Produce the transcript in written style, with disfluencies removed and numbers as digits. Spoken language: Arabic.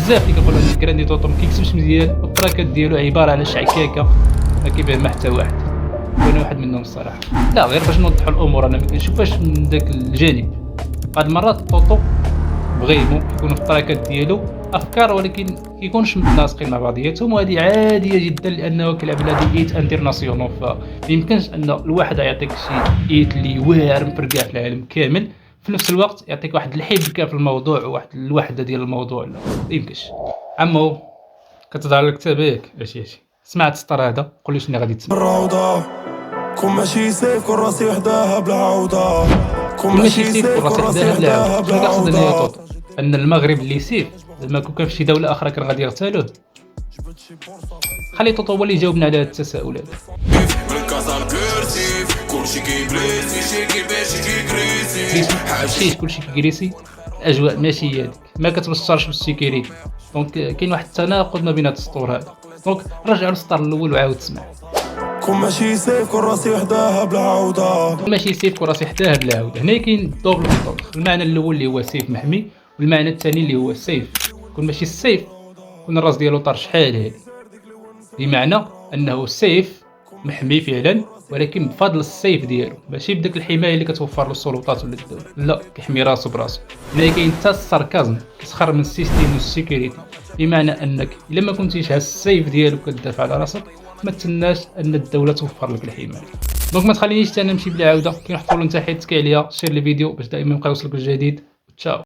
بزاف اللي كنقولوا ان الكراندي توتو ما كيكتبش مزيان والتراكات ديالو عباره على شعكاكه ما كيفهم حتى واحد. وانا واحد منهم الصراحه. لا غير باش نوضحوا الامور انا ما كنشوفهاش من داك الجانب. بعض المرات الطوطو بغيمو يكونوا في التراكات ديالو افكار ولكن كيكونوش متناسقين مع بعضياتهم، وهذه عاديه جدا لانه كيلعب على دي ايت انترناسيونال. فميمكنش ان الواحد يعطيك شي ايت اللي واعر مفرقع في العالم كامل في نفس الوقت يعطيك واحد الحبكه في الموضوع وواحد الوحده ديال الموضوع. لا ميمكنش. عمو كتظهر لك تابعك اش سمعت السطر هذا قول لي شنو غادي تسمع. الروضة كون ماشي سيف كون راسي وحدها بلا عوضة. كون ماشي سيف كون راسي وحدها بلا عوضة. شنو كيقصد هنا يا طوط؟ ان المغرب اللي سيف زعما كون كان في شي دوله اخرى كان غادي يغتالوه. خلي طوطو هو اللي يجاوبنا على هذا التساؤل هذا. كلشي كيكريسي الاجواء ماشي هي هذيك ما كتبشرش بالسيكيريتي. دونك كاين واحد التناقض ما بين هاد السطور هذا. دونك رجعوا للسطر الاول وعاود تسمع. كون ماشي سيف كون راسي وحدها بلا عوضة. ماشي سيف كون راسي وحدها بلا عوضة. هنا كاين دوبل كونتور. المعنى الاول اللي هو سيف محمي والمعنى الثاني اللي هو سيف. كون ماشي السيف كون الراس ديالو طار شحال هادي، بمعنى انه سيف محمي فعلا ولكن بفضل السيف ديالو ماشي بداك الحمايه اللي كتوفر له السلطات ولا الدوله، لا كيحمي راسو براسو. هنا كاين حتى الساركازم كيسخر من السيستيم والسيكوريتي، بمعنى انك الا ما كنتيش هاز السيف ديالو كتدافع على راسك ما تسناش ان الدوله توفر لك الحمايه. دونك ما تخلينيش حتى انا نمشي بلا عوده. كاين واحد القولون تحت تكي عليا شير الفيديو باش دائما يبقى يوصلك الجديد. تشاو.